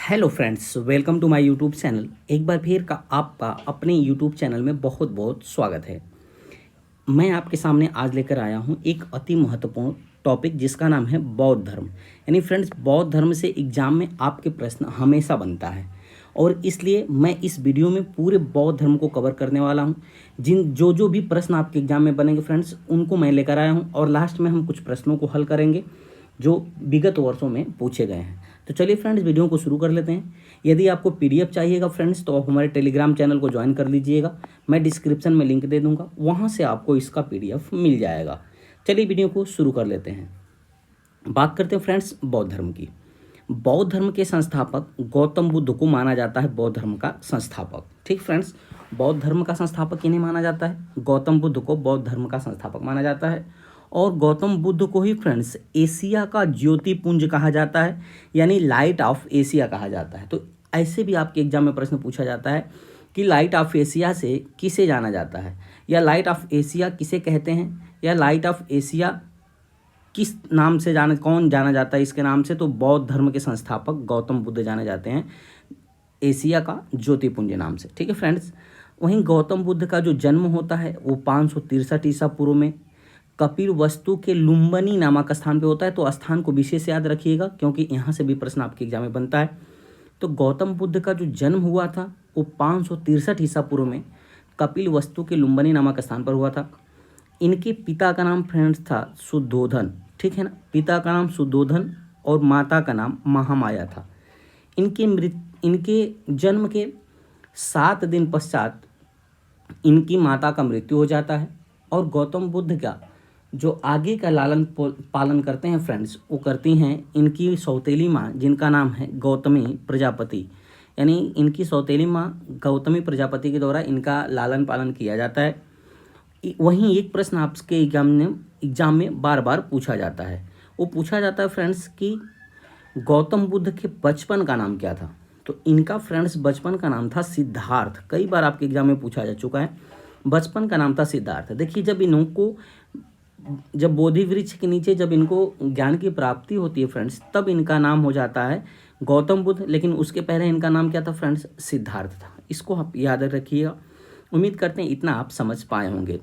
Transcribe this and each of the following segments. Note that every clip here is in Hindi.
Hello friends, welcome to my YouTube channel. एक बार फिर का आपका अपने यूट्यूब चैनल में बहुत बहुत स्वागत है। मैं आपके सामने आज लेकर आया हूं एक अति महत्वपूर्ण टॉपिक जिसका नाम है बौद्ध धर्म। यानी फ्रेंड्स, बौद्ध धर्म से एग्जाम में आपके प्रश्न हमेशा बनता है और इसलिए मैं इस वीडियो में पूरे बौद्ध धर्म को कवर करने वाला हूं। जिन जो जो भी प्रश्न आपके एग्जाम में बनेंगे फ्रेंड्स, उनको मैं लेकर आया हूं और लास्ट में हम कुछ प्रश्नों को हल करेंगे जो विगत वर्षों में पूछे गए हैं। तो चलिए फ्रेंड्स, वीडियो को शुरू कर लेते हैं। यदि आपको पीडीएफ चाहिएगा फ्रेंड्स, तो आप हमारे टेलीग्राम चैनल को ज्वाइन कर लीजिएगा। मैं डिस्क्रिप्शन में लिंक दे दूंगा, वहां से आपको इसका पीडीएफ मिल जाएगा। चलिए वीडियो को शुरू कर लेते हैं। बात करते हैं फ्रेंड्स बौद्ध धर्म की। बौद्ध धर्म के संस्थापक गौतम बुद्ध को माना जाता है बौद्ध धर्म का संस्थापक। ठीक फ्रेंड्स, बौद्ध धर्म का संस्थापक इन्हें माना जाता है। गौतम बुद्ध को बौद्ध धर्म का संस्थापक माना जाता है और गौतम बुद्ध को ही फ्रेंड्स एशिया का ज्योतिपुंज कहा जाता है, यानी लाइट ऑफ एशिया कहा जाता है। तो ऐसे भी आपके एग्जाम में प्रश्न पूछा जाता है कि लाइट ऑफ एशिया से किसे जाना जाता है, या लाइट ऑफ एशिया किसे कहते हैं, या लाइट ऑफ एशिया किस नाम से कौन जाना जाता है इसके नाम से। तो बौद्ध धर्म के संस्थापक गौतम बुद्ध जाने जाते हैं एशिया का ज्योतिपुंज नाम से। ठीक है फ्रेंड्स, वहीं गौतम बुद्ध का जो जन्म होता है वो 563 ईसा पूर्व में कपिल वस्तु के लुम्बिनी नामक स्थान पे होता है। तो स्थान को विशेष याद रखिएगा क्योंकि यहाँ से भी प्रश्न आपके एग्जाम में बनता है। तो गौतम बुद्ध का जो जन्म हुआ था वो 563 ईसा पूर्व में कपिल वस्तु के लुम्बिनी नामक स्थान पर हुआ था। इनके पिता का नाम फ्रेंड्स था शुद्धोधन। ठीक है ना, पिता का नाम शुद्धोधन और माता का नाम महामाया था। इनके जन्म के 7 दिन पश्चात इनकी माता का मृत्यु हो जाता है और गौतम बुद्ध का जो आगे का लालन पालन करते हैं फ्रेंड्स, वो करती हैं इनकी सौतेली माँ, जिनका नाम है गौतमी प्रजापति। यानी इनकी सौतेली माँ गौतमी प्रजापति के द्वारा इनका लालन पालन किया जाता है। वहीं एक प्रश्न आपके एग्जाम में बार बार पूछा जाता है, वो पूछा जाता है फ्रेंड्स कि गौतम बुद्ध के बचपन का नाम क्या था। तो इनका फ्रेंड्स बचपन का नाम था सिद्धार्थ। कई बार आपके एग्जाम में पूछा जा चुका है, बचपन का नाम था सिद्धार्थ। देखिए, जब बोधि वृक्ष के नीचे जब इनको ज्ञान की प्राप्ति होती है फ्रेंड्स, तब इनका नाम हो जाता है गौतम बुद्ध, लेकिन उसके पहले इनका नाम क्या था फ्रेंड्स, सिद्धार्थ था। इसको आप याद रखिएगा। उम्मीद करते हैं इतना आप समझ पाए होंगे।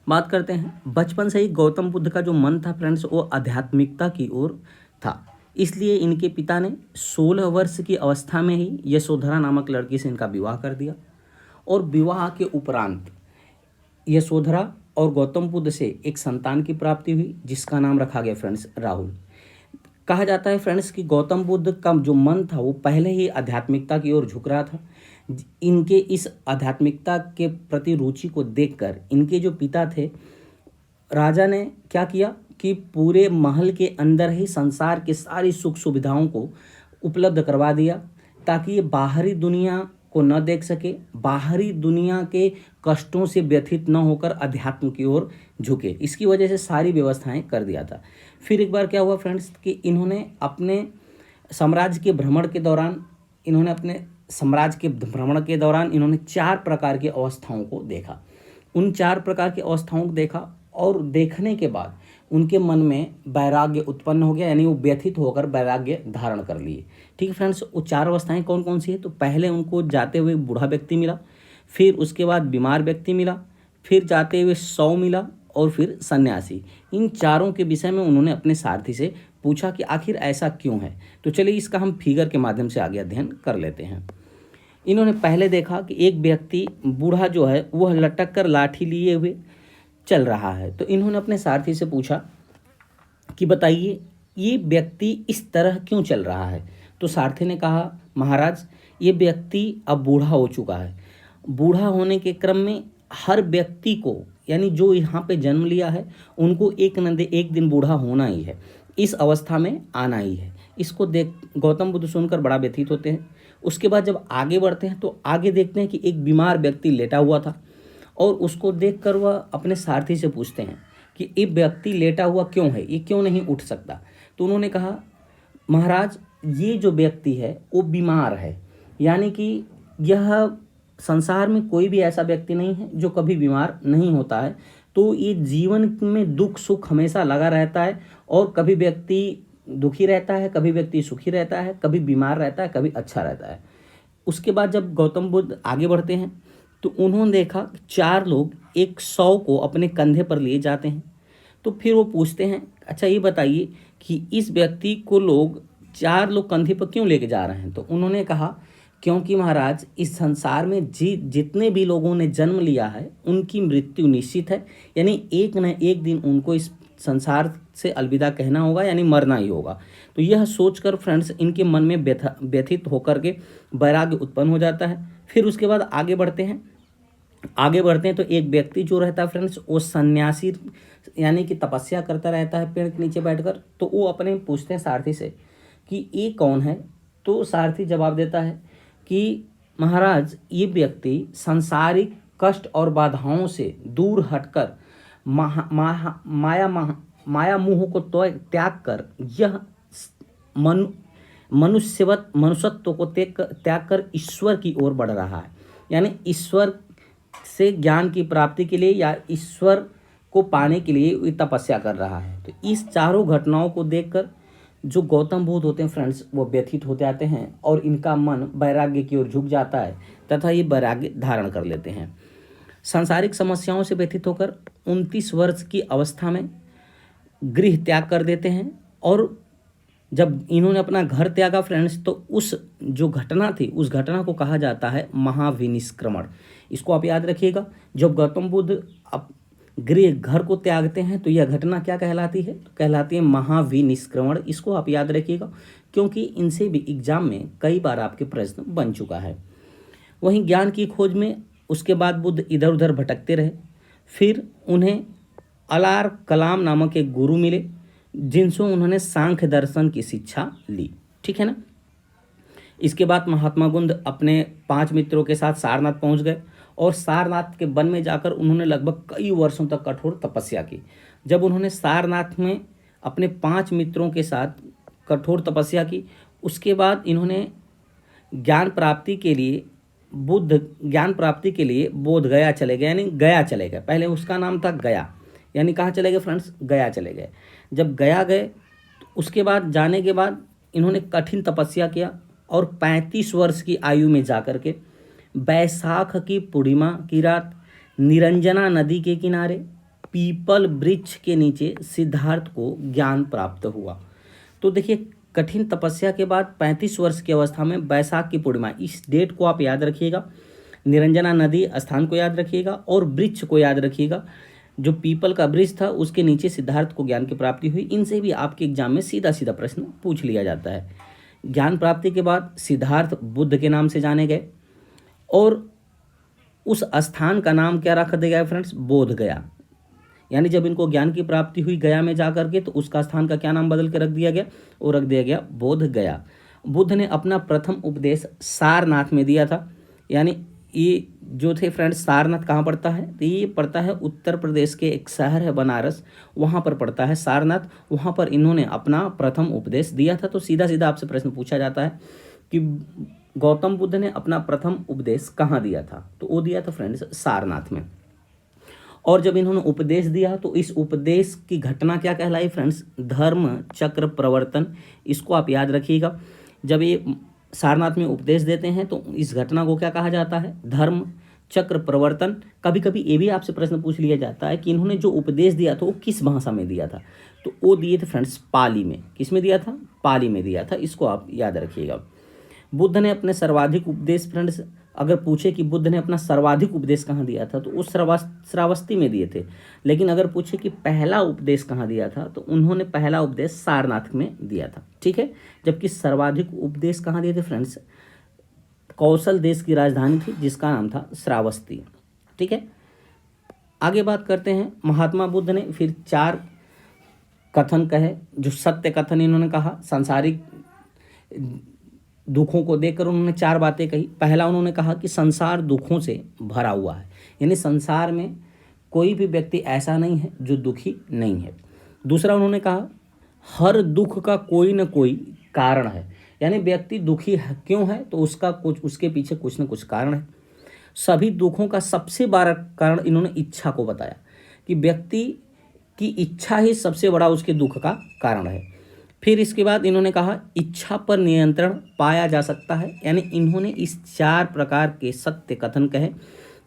बात करते हैं, बचपन से ही गौतम बुद्ध का जो मन था फ्रेंड्स वो आध्यात्मिकता की ओर था। इसलिए इनके पिता ने 16 वर्ष की अवस्था में ही यशोधरा नामक लड़की से इनका विवाह कर दिया और विवाह के उपरांत यशोधरा और गौतम बुद्ध से एक संतान की प्राप्ति हुई जिसका नाम रखा गया फ्रेंड्स राहुल। कहा जाता है फ्रेंड्स कि गौतम बुद्ध का जो मन था वो पहले ही आध्यात्मिकता की ओर झुक रहा था। इनके इस आध्यात्मिकता के प्रति रुचि को देखकर इनके जो पिता थे राजा ने क्या किया कि पूरे महल के अंदर ही संसार की सारी सुख सुविधाओं को उपलब्ध करवा दिया ताकि ये बाहरी दुनिया को न देख सके, बाहरी दुनिया के कष्टों से व्यथित न होकर अध्यात्म की ओर झुके। इसकी वजह से सारी व्यवस्थाएं कर दिया था। फिर एक बार क्या हुआ फ्रेंड्स कि इन्होंने अपने साम्राज्य के भ्रमण के दौरान इन्होंने 4 प्रकार की अवस्थाओं को देखा। उन 4 प्रकार की अवस्थाओं को देखा और देखने के बाद उनके मन में वैराग्य उत्पन्न हो गया, यानी वो व्यथित होकर वैराग्य धारण कर लिए। ठीक है फ्रेंड्स, वो 4 अवस्थाएं कौन कौन सी है। तो पहले उनको जाते हुए बूढ़ा व्यक्ति मिला, फिर उसके बाद बीमार व्यक्ति मिला, फिर जाते हुए शव मिला और फिर सन्यासी। इन चारों के विषय में उन्होंने अपने सारथी से पूछा कि आखिर ऐसा क्यों है। तो चलिए इसका हम फिगर के माध्यम से आगे अध्ययन कर लेते हैं। इन्होंने पहले देखा कि एक व्यक्ति बूढ़ा जो है वह लटक कर लाठी लिए हुए चल रहा है। तो इन्होंने अपने सारथी से पूछा कि बताइए ये व्यक्ति इस तरह क्यों चल रहा है। तो सारथी ने कहा, महाराज ये व्यक्ति अब बूढ़ा हो चुका है। बूढ़ा होने के क्रम में हर व्यक्ति को, यानी जो यहाँ पे जन्म लिया है, उनको एक दिन बूढ़ा होना ही है, इस अवस्था में आना ही है। इसको देख गौतम बुद्ध सुनकर बड़ा व्यथित होते हैं। उसके बाद जब आगे बढ़ते हैं तो आगे देखते हैं कि एक बीमार व्यक्ति लेटा हुआ था और उसको देखकर वह अपने सारथी से पूछते हैं कि ये व्यक्ति लेटा हुआ क्यों है, ये क्यों नहीं उठ सकता। तो उन्होंने कहा, महाराज ये जो व्यक्ति है वो बीमार है, यानी कि यह संसार में कोई भी ऐसा व्यक्ति नहीं है जो कभी बीमार नहीं होता है। तो ये जीवन में दुख सुख हमेशा लगा रहता है और कभी व्यक्ति दुखी रहता है, कभी व्यक्ति सुखी रहता है, कभी बीमार रहता है, कभी अच्छा रहता है। उसके बाद जब गौतम बुद्ध आगे बढ़ते हैं तो उन्होंने देखा कि 4 लोग एक 100 को अपने कंधे पर लिए जाते हैं। तो फिर वो पूछते हैं, अच्छा ये बताइए कि इस व्यक्ति को लोग 4 लोग कंधे पर क्यों लेके जा रहे हैं? तो उन्होंने कहा, क्योंकि महाराज इस संसार में जितने भी लोगों ने जन्म लिया है उनकी मृत्यु निश्चित है, यानी एक न एक दिन उनको इस संसार से अलविदा कहना होगा, यानी मरना ही होगा। तो यह सोचकर फ्रेंड्स इनके मन में व्यथित होकर के वैराग्य उत्पन्न हो जाता है। फिर उसके बाद आगे बढ़ते हैं तो एक व्यक्ति जो रहता है फ्रेंड्स वो सन्यासी यानी कि तपस्या करता रहता है पेड़ के नीचे बैठकर। तो वो अपने पूछते हैं सारथी से कि ये कौन है? तो सारथी जवाब देता है कि महाराज ये व्यक्ति सांसारिक कष्ट और बाधाओं से दूर हटकर माया मोह को त्याग कर यह मनुष्यत्व को त्याग कर ईश्वर की ओर बढ़ रहा है, यानी ईश्वर से ज्ञान की प्राप्ति के लिए या ईश्वर को पाने के लिए ये तपस्या कर रहा है। तो इस चारों घटनाओं को देखकर जो गौतम बुद्ध होते हैं फ्रेंड्स वो व्यथित हो जाते हैं और इनका मन वैराग्य की ओर झुक जाता है तथा ये वैराग्य धारण कर लेते हैं। सांसारिक समस्याओं से व्यथित होकर 29 वर्ष की अवस्था में गृह त्याग कर देते हैं। और जब इन्होंने अपना घर त्यागा फ्रेंड्स तो उस जो घटना थी उस घटना को कहा जाता है महाविनिष्क्रमण। इसको आप याद रखिएगा। जब गौतम बुद्ध घर को त्यागते हैं तो यह घटना क्या कहलाती है? तो कहलाती है महाविनिष्क्रमण। इसको आप याद रखिएगा क्योंकि इनसे भी एग्जाम में कई बार आपके प्रश्न बन चुका है। वहीं ज्ञान की खोज में उसके बाद बुद्ध इधर उधर भटकते रहे। फिर उन्हें अलार कलाम नामक एक गुरु मिले जिनसे उन्होंने सांख्य दर्शन की शिक्षा ली। ठीक है ना। इसके बाद महात्मा बुद्ध अपने 5 मित्रों के साथ सारनाथ पहुंच गए और सारनाथ के वन में जाकर उन्होंने लगभग कई वर्षों तक कठोर तपस्या की। जब उन्होंने सारनाथ में अपने 5 मित्रों के साथ कठोर तपस्या की उसके बाद इन्होंने ज्ञान प्राप्ति के लिए बोध गया चले गए, यानी गया चले गए। पहले उसका नाम था गया, यानी कहाँ चले गए फ्रेंड्स? गया चले गए। जब गया गए तो उसके बाद जाने के बाद इन्होंने कठिन तपस्या किया और 35 वर्ष की आयु में जाकर के बैसाख की पूर्णिमा की रात निरंजना नदी के किनारे पीपल वृक्ष के नीचे सिद्धार्थ को ज्ञान प्राप्त हुआ। तो देखिए कठिन तपस्या के बाद 35 वर्ष की अवस्था में बैसाख की पूर्णिमा, इस डेट को आप याद रखिएगा। निरंजना नदी स्थान को याद रखिएगा और वृक्ष को याद रखिएगा। जो पीपल का वृक्ष था उसके नीचे सिद्धार्थ को ज्ञान की प्राप्ति हुई। इनसे भी आपके एग्जाम में सीधा सीधा प्रश्न पूछ लिया जाता है। ज्ञान प्राप्ति के बाद सिद्धार्थ बुद्ध के नाम से जाने गए और उस स्थान का नाम क्या रख दिया गया फ्रेंड्स? बोध गया। यानी जब इनको ज्ञान की प्राप्ति हुई गया में जाकर के तो उसका स्थान का क्या नाम बदल के रख दिया गया? वो रख दिया गया बोध गया। बुद्ध ने अपना प्रथम उपदेश सारनाथ में दिया था। यानी ये जो थे फ्रेंड्स सारनाथ कहाँ पड़ता है? तो ये पड़ता है उत्तर प्रदेश के एक शहर है बनारस, वहाँ पर पड़ता है सारनाथ। वहाँ पर इन्होंने अपना प्रथम उपदेश दिया था। तो सीधा सीधा आपसे प्रश्न पूछा जाता है कि गौतम बुद्ध ने अपना प्रथम उपदेश कहाँ दिया था? तो वो दिया था फ्रेंड्स सारनाथ में। और जब इन्होंने उपदेश दिया तो इस उपदेश की घटना क्या कहलाई फ्रेंड्स? धर्म चक्र प्रवर्तन। इसको आप याद रखिएगा। जब ये सारनाथ में उपदेश देते हैं तो इस घटना को क्या कहा जाता है? धर्म चक्र प्रवर्तन। कभी कभी ये भी आपसे प्रश्न पूछ लिया जाता है कि इन्होंने जो उपदेश दिया था वो किस भाषा में दिया था? तो वो दिए थे फ्रेंड्स पाली में। किस में दिया था? पाली में दिया था। इसको आप याद रखिएगा। बुद्ध ने अपने सर्वाधिक उपदेश फ्रेंड्स अगर पूछे कि बुद्ध ने अपना सर्वाधिक उपदेश कहाँ दिया था तो उस श्रावस्ती में दिए थे। लेकिन अगर पूछे कि पहला उपदेश कहाँ दिया था तो उन्होंने पहला उपदेश सारनाथ में दिया था। ठीक है। जबकि सर्वाधिक उपदेश कहाँ दिए थे फ्रेंड्स? कौशल देश की राजधानी थी जिसका नाम था श्रावस्ती। ठीक है। आगे बात करते हैं। महात्मा बुद्ध ने फिर 4 कथन कहे। जो सत्य कथन इन्होंने कहा, सांसारिक दुखों को देखकर उन्होंने 4 बातें कही। पहला उन्होंने कहा कि संसार दुखों से भरा हुआ है, यानी संसार में कोई भी व्यक्ति ऐसा नहीं है जो दुखी नहीं है। दूसरा उन्होंने कहा हर दुख का कोई न कोई कारण है, यानी व्यक्ति दुखी क्यों है तो उसके पीछे कुछ न कुछ कारण है। सभी दुखों का सबसे बड़ा कारण इन्होंने इच्छा को बताया कि व्यक्ति की इच्छा ही सबसे बड़ा उसके दुख का कारण है। फिर इसके बाद इन्होंने कहा इच्छा पर नियंत्रण पाया जा सकता है, यानी इन्होंने इस 4 प्रकार के सत्य कथन कहे,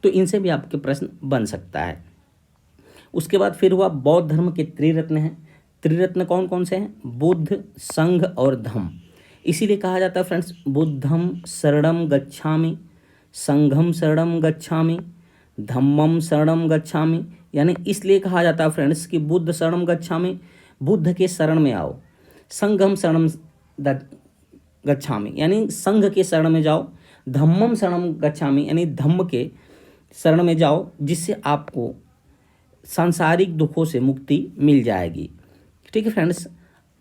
तो इनसे भी आपके प्रश्न बन सकता है। उसके बाद फिर हुआ बौद्ध धर्म के त्रिरत्न हैं। त्रिरत्न कौन कौन से हैं? बुद्ध, संघ और धम्म। इसीलिए कहा जाता है फ्रेंड्स बुद्धम शरणम गच्छामि, संघम शरणम गच्छामि, धम्मम शरणम गच्छामि। यानी इसलिए कहा जाता है फ्रेंड्स कि बुद्ध शरणम गच्छामि, बुद्ध के शरण में आओ। संघम शरणम गच्छामि यानी संघ के शरण में जाओ। धम्मम शरणम गच्छामि यानी धम्म के शरण में जाओ, जिससे आपको सांसारिक दुखों से मुक्ति मिल जाएगी। ठीक है फ्रेंड्स।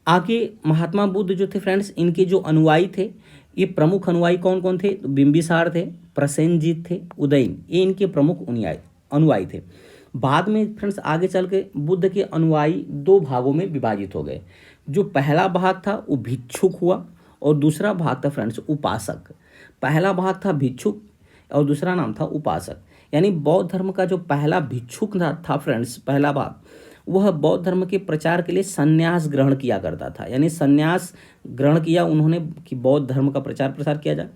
आगे महात्मा बुद्ध जो थे फ्रेंड्स, इनके जो अनुयायी थे, ये प्रमुख अनुयायी कौन कौन थे? तो बिंबिसार थे, प्रसेनजीत थे, उदयन, ये इनके प्रमुख अनुयायी थे। बाद में फ्रेंड्स आगे चल के बुद्ध के अनुयायी 2 भागों में विभाजित हो गए। जो पहला भाग था वो भिक्षुक हुआ और दूसरा भाग था फ्रेंड्स उपासक। पहला भाग था भिक्षुक और दूसरा नाम था उपासक। यानी बौद्ध धर्म का जो पहला भिक्षुक था फ्रेंड्स, पहला भाग, वह बौद्ध धर्म के प्रचार के लिए संन्यास ग्रहण किया करता था। यानी संन्यास ग्रहण किया उन्होंने कि बौद्ध धर्म का प्रचार प्रसार किया जाए।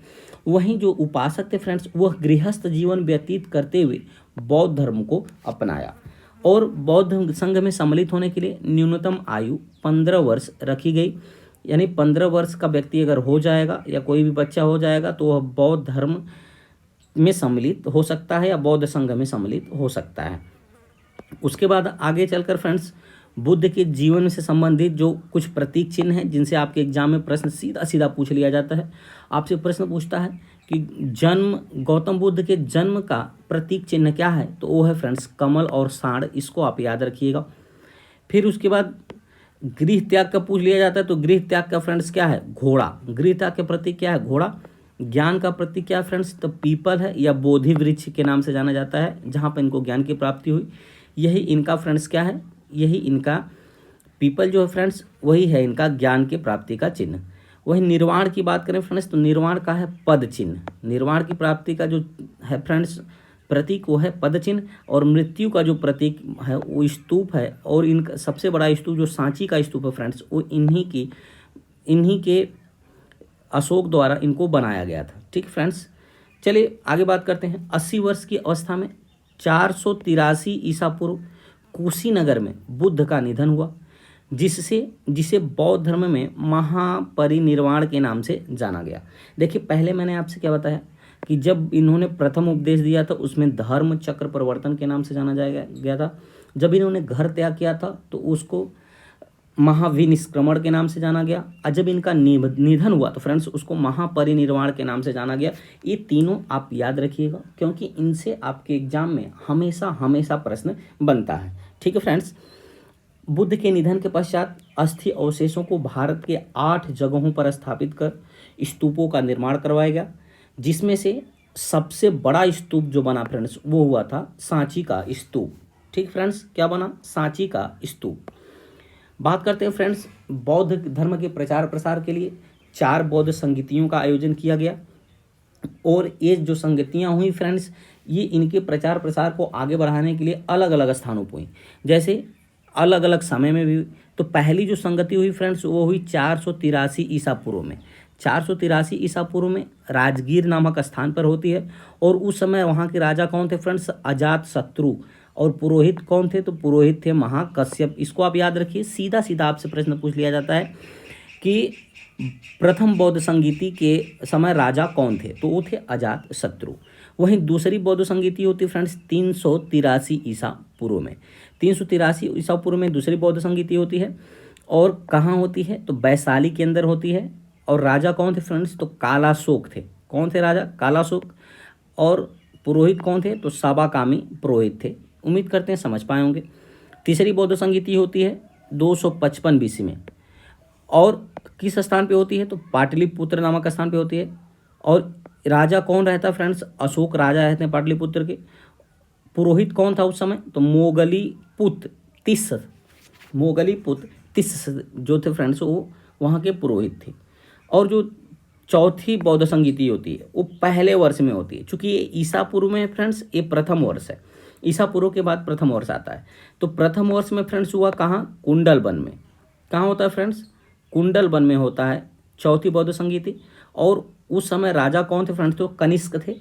वहीं जो उपासक थे फ्रेंड्स, वह गृहस्थ जीवन व्यतीत करते हुए बौद्ध धर्म को अपनाया। और बौद्ध संघ में सम्मिलित होने के लिए न्यूनतम आयु 15 वर्ष रखी गई। यानी 15 वर्ष का व्यक्ति अगर हो जाएगा या कोई भी बच्चा हो जाएगा तो वह बौद्ध धर्म में सम्मिलित हो सकता है या बौद्ध संघ में सम्मिलित हो सकता है। उसके बाद आगे चलकर फ्रेंड्स बुद्ध के जीवन से संबंधित जो कुछ प्रतीक चिन्ह हैं, जिनसे आपके एग्जाम में प्रश्न सीधा सीधा पूछ लिया जाता है। आपसे प्रश्न पूछता है कि जन्म, गौतम बुद्ध के जन्म का प्रतीक चिन्ह क्या है? तो वो है फ्रेंड्स कमल और सांड। इसको आप याद रखिएगा। फिर उसके बाद गृह त्याग का पूछ लिया जाता है। तो गृह त्याग का फ्रेंड्स क्या है? घोड़ा। गृह त्याग के प्रतीक क्या है? घोड़ा। ज्ञान का प्रतीक क्या है फ्रेंड्स? तो पीपल है या बोधि वृक्ष के नाम से जाना जाता है, जहाँ पर इनको ज्ञान की प्राप्ति हुई। यही इनका फ्रेंड्स क्या है? यही इनका पीपल जो है फ्रेंड्स, वही है इनका ज्ञान की प्राप्ति का चिन्ह। वही निर्वाण की बात करें फ्रेंड्स, तो निर्वाण का है पद चिन्ह। निर्वाण की प्राप्ति का जो है फ्रेंड्स प्रतीक, वो है पद चिन्ह। और मृत्यु का जो प्रतीक है वो स्तूप है। और इनका सबसे बड़ा स्तूप जो सांची का स्तूप है फ्रेंड्स, वो इन्हीं के अशोक द्वारा इनको बनाया गया था। ठीक फ्रेंड्स, चलिए आगे बात करते हैं। 80 वर्ष की अवस्था में 483 ईसा पूर्व कुशीनगर में बुद्ध का निधन हुआ, जिसे बौद्ध धर्म में महापरिनिर्वाण के नाम से जाना गया। देखिए पहले मैंने आपसे क्या बताया कि जब इन्होंने प्रथम उपदेश दिया था उसमें धर्म चक्र परिवर्तन के नाम से जाना गया था। जब इन्होंने घर त्याग किया था तो उसको महाविनिष्क्रमण के नाम से जाना गया। और जब इनका निधन हुआ तो फ्रेंड्स उसको महापरिनिर्वाण के नाम से जाना गया। ये तीनों आप याद रखिएगा, क्योंकि इनसे आपके एग्जाम में हमेशा प्रश्न बनता है। ठीक है फ्रेंड्स। बुद्ध के निधन के पश्चात अस्थि अवशेषों को भारत के 8 जगहों पर स्थापित कर स्तूपों का निर्माण करवाया गया, जिसमें से सबसे बड़ा स्तूप जो बना फ्रेंड्स वो हुआ था सांची का स्तूप। ठीक फ्रेंड्स, क्या बना? सांची का स्तूप। बात करते हैं फ्रेंड्स बौद्ध धर्म के प्रचार प्रसार के लिए 4 बौद्ध संगीतियों का आयोजन किया गया। और ये जो संगतियाँ हुई फ्रेंड्स, ये इनके प्रचार प्रसार को आगे बढ़ाने के लिए अलग अलग स्थानों पर हुई, जैसे अलग अलग समय में भी। तो पहली जो संगति हुई फ्रेंड्स वो हुई 483 ईसा पूर्व में। 483 ईसा पूर्व में राजगीर नामक स्थान पर होती है। और उस समय वहाँ के राजा कौन थे फ्रेंड्स? अजात शत्रु। और पुरोहित कौन थे? तो पुरोहित थे महाकश्यप। इसको आप याद रखिए। सीधा सीधा आपसे प्रश्न पूछ लिया जाता है कि प्रथम बौद्ध संगीति के समय राजा कौन थे? तो वो थे अजात शत्रु। वहीं दूसरी बौद्ध संगीति होती फ्रेंड्स 383 ईसा पूर्व में। 383 ईसा पूर्व में दूसरी बौद्ध संगीति होती है। और कहाँ होती है? तो वैशाली के अंदर होती है। और राजा कौन थे फ्रेंड्स? तो कालाशोक थे। कौन थे राजा? कालाशोक। और पुरोहित कौन थे? तो साबाकामी पुरोहित थे। उम्मीद करते हैं समझ पाए होंगे। तीसरी बौद्ध संगीति होती है 255 बीसी में। और किस स्थान पे होती है? तो पाटलिपुत्र नामक स्थान पे होती है। और राजा कौन रहता है फ्रेंड्स? अशोक राजा रहते हैं पाटलिपुत्र के। पुरोहित कौन था उस समय? तो मोगलीपुत्र तिस्स जो थे फ्रेंड्स वो वहाँ के पुरोहित थे। और जो चौथी बौद्ध संगीति होती है वो पहले वर्ष में होती है। चूँकि ये ईसा पूर्व में फ्रेंड्स ये प्रथम वर्ष है। ईसा पूर्व के बाद प्रथम वर्ष आता है। तो प्रथम वर्ष में फ्रेंड्स हुआ कहाँ? कुंडल वन में। कहाँ होता है फ्रेंड्स? कुंडल वन में होता है चौथी बौद्ध संगीति। और उस समय राजा कौन थे फ्रेंड्स? तो कनिष्क थे।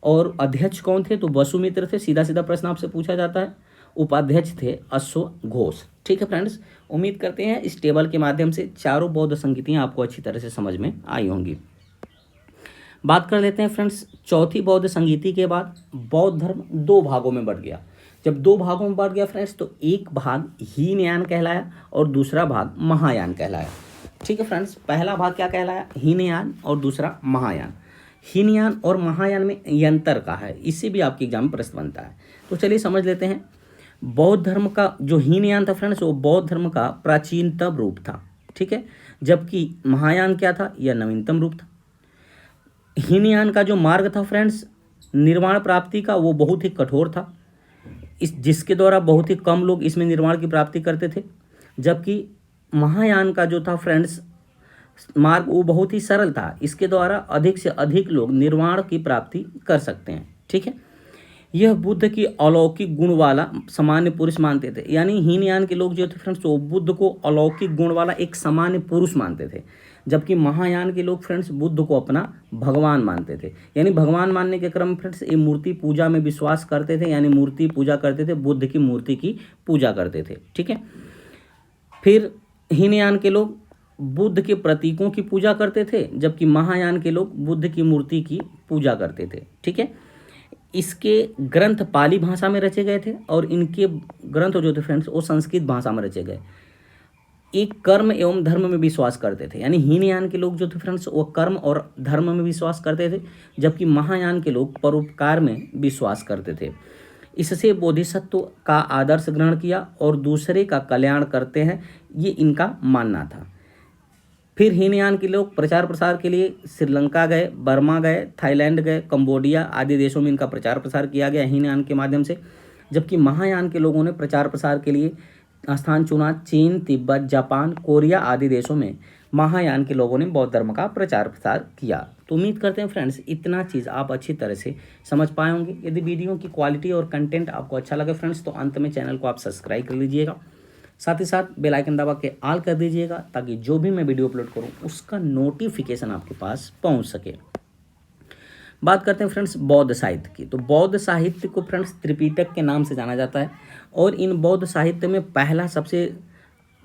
और अध्यक्ष कौन थे? तो वसुमित्र थे। सीधा सीधा प्रश्न आपसे पूछा जाता है। उपाध्यक्ष थे अश्वघोष। ठीक है फ्रेंड्स, उम्मीद करते हैं इस टेबल के माध्यम से चारों बौद्ध संगीतियाँ आपको अच्छी तरह से समझ में आई होंगी। बात कर लेते हैं फ्रेंड्स, चौथी बौद्ध संगीति के बाद बौद्ध धर्म दो भागों में बढ़ गया। जब दो भागों में बढ़ गया फ्रेंड्स, तो एक भाग हीनयान कहलाया और दूसरा भाग महायान कहलाया। ठीक है फ्रेंड्स, पहला भाग क्या कहलाया? हीनयान और दूसरा महायान। हीनयान और महायान में यंत्र का है, इससे भी आपके एग्जाम में प्रश्न बनता है। तो चलिए समझ लेते हैं। बौद्ध धर्म का जो हीनयान था फ्रेंड्स, वो बौद्ध धर्म का प्राचीनतम रूप था। ठीक है, जबकि महायान क्या था? यह नवीनतम रूप था। हीनयान का जो मार्ग था फ्रेंड्स निर्वाण प्राप्ति का, वो बहुत ही कठोर था, जिसके द्वारा बहुत ही कम लोग इसमें निर्वाण की प्राप्ति करते थे। जबकि महायान का जो था फ्रेंड्स मार्ग, वो बहुत ही सरल था, इसके द्वारा अधिक से अधिक लोग निर्वाण की प्राप्ति कर सकते हैं। ठीक है, यह बुद्ध की अलौकिक गुण वाला सामान्य पुरुष मानते थे। यानी हीनयान के लोग जो थे फ्रेंड्स, वो बुद्ध को अलौकिक गुण वाला एक सामान्य पुरुष मानते थे, जबकि महायान के लोग फ्रेंड्स बुद्ध को अपना भगवान मानते थे। यानी भगवान मानने के क्रम में फ्रेंड्स ये मूर्ति पूजा में विश्वास करते थे, यानी मूर्ति पूजा करते थे, बुद्ध की मूर्ति की पूजा करते थे। ठीक है, फिर हीनयान के लोग बुद्ध के प्रतीकों की पूजा करते थे, जबकि महायान के लोग बुद्ध की मूर्ति की पूजा करते थे। ठीक है, इसके ग्रंथ पाली भाषा में रचे गए थे और इनके ग्रंथ जो थे फ्रेंड्स वो संस्कृत भाषा में रचे गए। एक कर्म एवं धर्म में विश्वास करते थे। यानी हीनयान के लोग जो थे फ्रेंड्स वो कर्म और धर्म में विश्वास करते थे, जबकि महायान के लोग परोपकार में विश्वास करते थे। इससे बोधिसत्व का आदर्श ग्रहण किया और दूसरे का कल्याण करते हैं, ये इनका मानना था। फिर हीनयान के लोग प्रचार प्रसार के लिए श्रीलंका गए, बर्मा गए, थाईलैंड गए, कंबोडिया आदि देशों में इनका प्रचार प्रसार किया गया हीनयान के माध्यम से। जबकि महायान के लोगों ने प्रचार प्रसार के लिए स्थान चुना चीन, तिब्बत, जापान, कोरिया आदि देशों में महायान के लोगों ने बौद्ध धर्म का प्रचार प्रसार किया। तो उम्मीद करते हैं फ्रेंड्स इतना चीज़ आप अच्छी तरह से समझ पाए होंगे। यदि वीडियो की क्वालिटी और कंटेंट आपको अच्छा लगे फ्रेंड्स, तो अंत में चैनल को आप सब्सक्राइब कर लीजिएगा, साथ ही साथ बेल आइकन दबा के ऑल कर दीजिएगा, ताकि जो भी मैं वीडियो अपलोड करूं उसका नोटिफिकेशन आपके पास पहुंच सके। बात करते हैं फ्रेंड्स बौद्ध साहित्य की। तो बौद्ध साहित्य को फ्रेंड्स त्रिपिटक के नाम से जाना जाता है, और इन बौद्ध साहित्य में पहला सबसे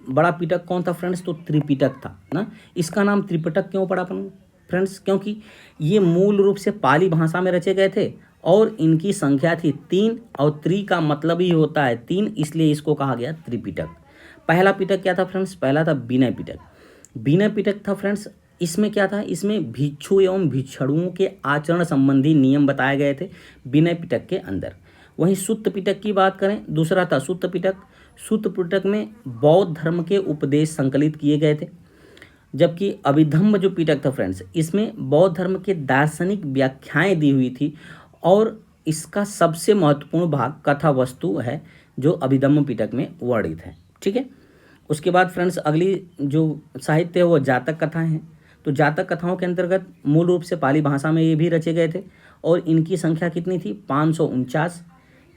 बड़ा पिटक कौन था फ्रेंड्स? तो त्रिपिटक था ना। इसका नाम त्रिपिटक क्यों पड़ा फ्रेंड्स? क्योंकि ये मूल रूप से पाली भाषा में रचे गए थे और इनकी संख्या थी 3, और त्रि का मतलब ही होता है 3, इसलिए इसको कहा गया त्रिपिटक। पहला पिटक क्या था फ्रेंड्स? पहला था विनय पिटक। विनय पिटक था फ्रेंड्स, इसमें क्या था? इसमें भिक्षु एवं भिक्षुओं के आचरण संबंधी नियम बताए गए थे विनय पिटक के अंदर। वहीं सुत्त पिटक की बात करें, दूसरा था सुत्त पिटक। सुत्त पिटक में बौद्ध धर्म के उपदेश संकलित किए गए थे। जबकि अभिधम्म जो पिटक था फ्रेंड्स, इसमें बौद्ध धर्म के दार्शनिक व्याख्याएं दी हुई थी, और इसका सबसे महत्वपूर्ण भाग कथा वस्तु है जो अभिधम्म पिटक में वर्णित है। ठीक है, उसके बाद फ्रेंड्स अगली जो साहित्य है वो जातक कथाएं हैं। तो जातक कथाओं के अंतर्गत मूल रूप से पाली भाषा में ये भी रचे गए थे, और इनकी संख्या कितनी थी? 549।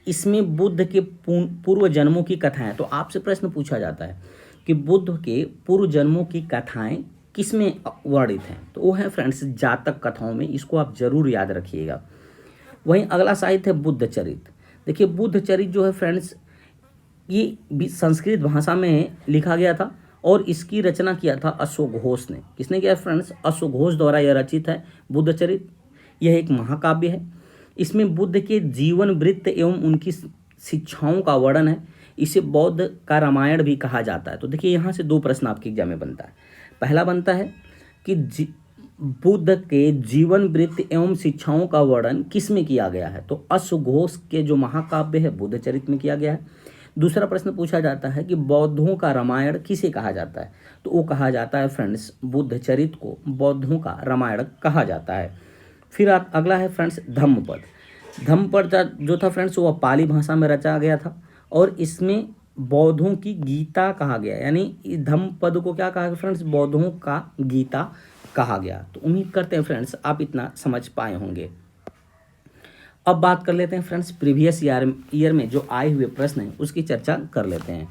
इसमें बुद्ध के पूर्व जन्मों की कथाएं। तो आपसे प्रश्न पूछा जाता है कि बुद्ध के पूर्व जन्मों की कथाएं किसमें वर्णित हैं? तो वो है फ्रेंड्स जातक कथाओं में, इसको आप जरूर याद रखिएगा। वहीं अगला साहित्य है बुद्ध चरित। देखिए बुद्ध चरित जो है फ्रेंड्स, ये भी संस्कृत भाषा में लिखा गया था, और इसकी रचना किया था अश्वघोष ने। किसने किया फ्रेंड्स? अश्वघोष द्वारा यह रचित है बुद्ध चरित। यह एक महाकाव्य है। इसमें बुद्ध के जीवन वृत्त एवं उनकी शिक्षाओं का वर्णन है। इसे बौद्ध का रामायण भी कहा जाता है। तो देखिए यहाँ से 2 प्रश्न आपके एग्जाम में बनता है। पहला बनता है कि बुद्ध के जीवन वृत्त एवं शिक्षाओं का वर्णन किस में किया गया है? तो अश्वघोष के जो महाकाव्य है बुद्ध चरित में किया गया है। दूसरा प्रश्न पूछा जाता है कि बौद्धों का रामायण किसे कहा जाता है? तो वो कहा जाता है फ्रेंड्स बुद्ध चरित को बौद्धों का रामायण कहा जाता है। फिर अगला है फ्रेंड्स धम्मपद। धम्मपद जो था फ्रेंड्स वो पाली भाषा में रचा गया था, और इसमें बौद्धों की गीता कहा गया। यानी इस धम्मपद को क्या कहा गया फ्रेंड्स? बौद्धों का गीता कहा गया। तो उम्मीद करते हैं फ्रेंड्स आप इतना समझ पाए होंगे। अब बात कर लेते हैं फ्रेंड्स प्रीवियस ईयर में जो आए हुए प्रश्न हैं उसकी चर्चा कर लेते हैं।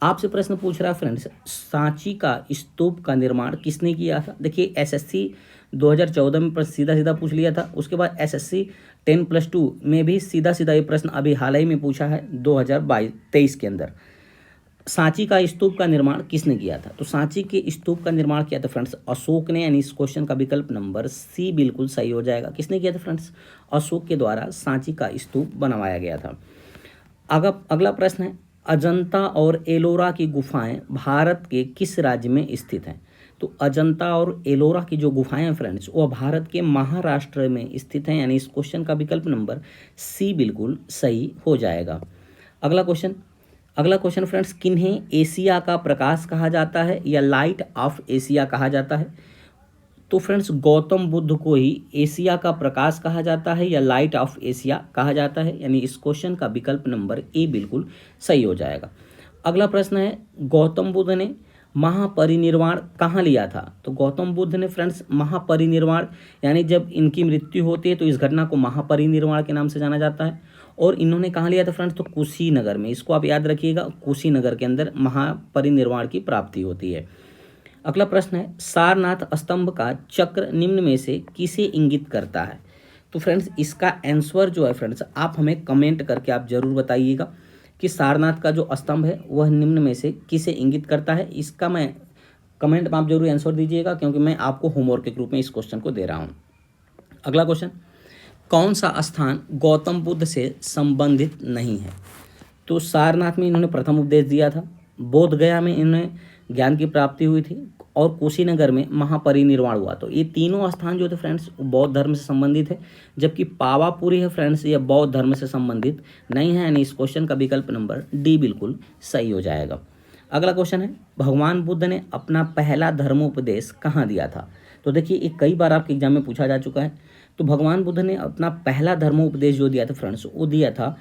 आपसे प्रश्न पूछ रहा है फ्रेंड्स, सांची का स्तूप का निर्माण किसने किया था? देखिए एसएससी 2014 में प्रश्न सीधा सीधा पूछ लिया था। उसके बाद एसएससी 10+2 में भी सीधा सीधा ये प्रश्न अभी हाल ही में पूछा है 2023 के अंदर। सांची का स्तूप का निर्माण किसने किया था? तो सांची के स्तूप का निर्माण किया था फ्रेंड्स अशोक ने, यानी इस क्वेश्चन का विकल्प नंबर सी बिल्कुल सही हो जाएगा। किसने किया था फ्रेंड्स? अशोक के द्वारा सांची का स्तूप बनवाया गया था। अगला प्रश्न है, अजंता और एलोरा की गुफाएं भारत के किस राज्य में स्थित हैं? तो अजंता और एलोरा की जो गुफाएं हैं फ्रेंड्स वह भारत के महाराष्ट्र में स्थित हैं, यानी इस क्वेश्चन का विकल्प नंबर सी बिल्कुल सही हो जाएगा। अगला क्वेश्चन फ्रेंड्स, किन्हें एशिया का प्रकाश कहा जाता है या लाइट ऑफ एशिया कहा जाता है? तो फ्रेंड्स गौतम बुद्ध को ही एशिया का प्रकाश कहा जाता है या लाइट ऑफ एशिया कहा जाता है, यानी इस क्वेश्चन का विकल्प नंबर ए बिल्कुल सही हो जाएगा। अगला प्रश्न है, गौतम बुद्ध ने महापरिनिर्वाण कहाँ लिया था? तो गौतम बुद्ध ने फ्रेंड्स महापरिनिर्वाण, यानी जब इनकी मृत्यु होती है तो इस घटना को महापरिनिर्वाण के नाम से जाना जाता है। और इन्होंने कहाँ लिया था फ्रेंड्स? तो कुशीनगर में। इसको आप याद रखिएगा, कुशीनगर के अंदर महापरिनिर्वाण की प्राप्ति होती है। अगला प्रश्न है, सारनाथ स्तंभ का चक्र निम्न में से किसे इंगित करता है? तो फ्रेंड्स इसका आंसर जो है फ्रेंड्स आप हमें कमेंट करके आप जरूर बताइएगा कि सारनाथ का जो स्तंभ है वह निम्न में से किसे इंगित करता है। इसका मैं कमेंट में आप जरूर आंसर दीजिएगा, क्योंकि मैं आपको होमवर्क के रूप में इस क्वेश्चन को दे रहा हूँ। अगला क्वेश्चन, कौन सा स्थान गौतम बुद्ध से संबंधित नहीं है? तो सारनाथ में इन्होंने प्रथम उपदेश दिया था, बोध गया में इन्हें ज्ञान की प्राप्ति हुई थी, और कुशीनगर में महापरिनिर्वाण हुआ। तो ये तीनों स्थान जो थे फ्रेंड्स बौद्ध धर्म से संबंधित है, जबकि पावापुरी है फ्रेंड्स ये बौद्ध धर्म से संबंधित नहीं है, यानी इस क्वेश्चन का विकल्प नंबर डी बिल्कुल सही हो जाएगा। अगला क्वेश्चन है, भगवान बुद्ध ने अपना पहला धर्मोपदेश कहाँ दिया था? तो देखिए ये कई बार आपके एग्जाम में पूछा जा चुका है। तो भगवान बुद्ध ने अपना पहला धर्मोपदेश जो दिया था फ्रेंड्स वो दिया था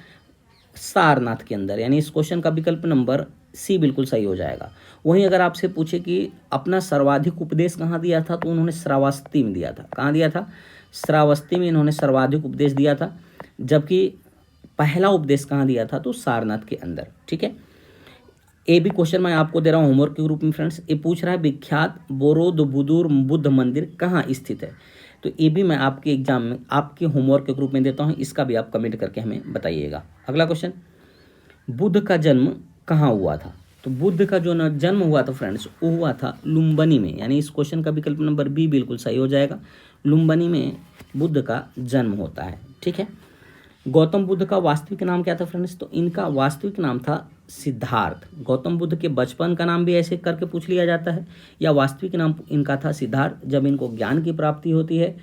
सारनाथ के अंदर, यानी इस क्वेश्चन का विकल्प नंबर सी बिल्कुल सही हो जाएगा। वहीं अगर आपसे पूछे कि अपना सर्वाधिक उपदेश कहाँ दिया था, तो उन्होंने श्रावस्ती में दिया था। कहाँ दिया था? श्रावस्ती में इन्होंने सर्वाधिक उपदेश दिया था, जबकि पहला उपदेश कहाँ दिया था? तो सारनाथ के अंदर। ठीक है, ये भी क्वेश्चन मैं आपको दे रहा हूँ होमवर्क के रूप में फ्रेंड्स। ये पूछ रहा है विख्यात बोरोबुदुर बुद्ध मंदिर कहाँ स्थित है? तो ये भी मैं आपके एग्जाम में आपके होमवर्क के ग्रुप में देता हूँ, इसका भी आप कमेंट करके हमें बताइएगा। अगला क्वेश्चन, बुद्ध का जन्म कहाँ हुआ था? तो बुद्ध का जो जन्म हुआ था फ्रेंड्स वो हुआ था लुम्बिनी में, यानी इस क्वेश्चन का विकल्प नंबर बी बिल्कुल सही हो जाएगा। लुम्बिनी में बुद्ध का जन्म होता है। ठीक है, गौतम बुद्ध का वास्तविक नाम क्या था फ्रेंड्स? तो इनका वास्तविक नाम था सिद्धार्थ। गौतम बुद्ध के बचपन का नाम भी ऐसे करके पूछ लिया जाता है, या वास्तविक नाम इनका था सिद्धार्थ जब इनको ज्ञान की प्राप्ति होती है।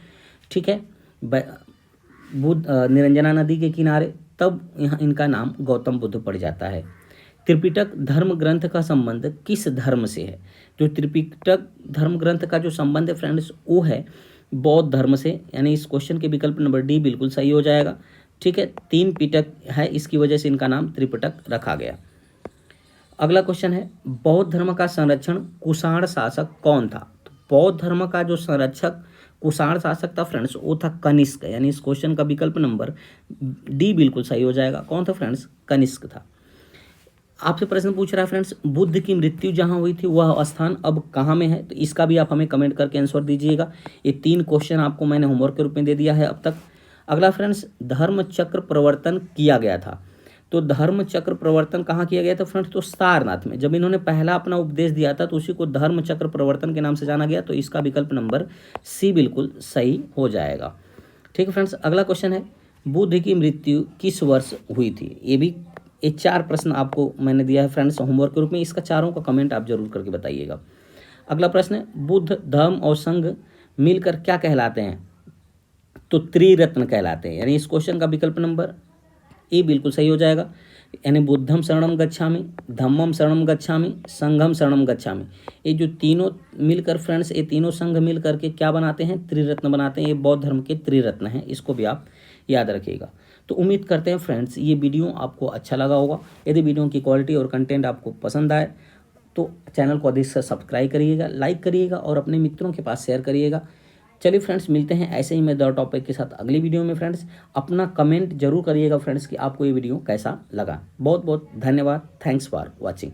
ठीक है, बुद्ध निरंजना नदी के किनारे, तब यहाँ इनका नाम गौतम बुद्ध पड़ जाता है। त्रिपिटक धर्म ग्रंथ का संबंध किस धर्म से है? जो त्रिपिटक धर्म ग्रंथ का जो संबंध है फ्रेंड्स वो है बौद्ध धर्म से, यानी इस क्वेश्चन के विकल्प नंबर डी बिल्कुल सही हो जाएगा। ठीक है, 3 पिटक है, इसकी वजह से इनका नाम त्रिपिटक रखा गया। अगला क्वेश्चन है, बौद्ध धर्म का संरक्षण कुषाण शासक कौन था? तो बौद्ध धर्म का जो संरक्षक कुषाण शासक था फ्रेंड्स वो था कनिष्क, यानी इस क्वेश्चन का विकल्प नंबर डी बिल्कुल सही हो जाएगा। कौन था फ्रेंड्स? कनिष्क था। आपसे प्रश्न पूछ रहा है फ्रेंड्स, बुद्ध की मृत्यु जहां हुई थी वह स्थान अब कहां में है? तो इसका भी आप हमें कमेंट करके आंसर दीजिएगा। ये 3 क्वेश्चन आपको मैंने होमवर्क के रूप में दे दिया है अब तक। अगला फ्रेंड्स, धर्म चक्र प्रवर्तन किया गया था। तो धर्म चक्र प्रवर्तन कहाँ किया गया था फ्रेंड्स? तो सारनाथ में। जब इन्होंने पहला अपना उपदेश दिया था तो उसी को धर्म चक्र प्रवर्तन के नाम से जाना गया। तो इसका विकल्प नंबर सी बिल्कुल सही हो जाएगा। ठीक है फ्रेंड्स, अगला क्वेश्चन है, बुद्ध की मृत्यु किस वर्ष हुई थी? ये 4 प्रश्न आपको मैंने दिया है फ्रेंड्स होमवर्क के रूप में, इसका चारों का कमेंट आप जरूर करके बताइएगा। अगला प्रश्न है, बुद्ध धर्म और संघ मिलकर क्या कहलाते हैं? तो त्रिरत्न कहलाते हैं, यानी इस क्वेश्चन का विकल्प नंबर ए बिल्कुल सही हो जाएगा। यानी बुद्धम शरणम गच्छामि, धम्मम शरणम गच्छामि, संघम शरणम गच्छामि। ये जो तीनों मिलकर फ्रेंड्स, ये तीनों संघ मिल करके क्या बनाते हैं? त्रिरत्न बनाते हैं। ये बौद्ध धर्म के त्रिरत्न हैं, इसको भी आप याद रखिएगा। तो उम्मीद करते हैं फ्रेंड्स ये वीडियो आपको अच्छा लगा होगा। यदि वीडियो की क्वालिटी और कंटेंट आपको पसंद आए तो चैनल को अधिक से सब्सक्राइब करिएगा, लाइक करिएगा और अपने मित्रों के पास शेयर करिएगा। चलिए फ्रेंड्स, मिलते हैं ऐसे ही मैं दो टॉपिक के साथ अगली वीडियो में। फ्रेंड्स अपना कमेंट जरूर करिएगा फ्रेंड्स कि आपको ये वीडियो कैसा लगा। बहुत बहुत धन्यवाद। Thanks for watching.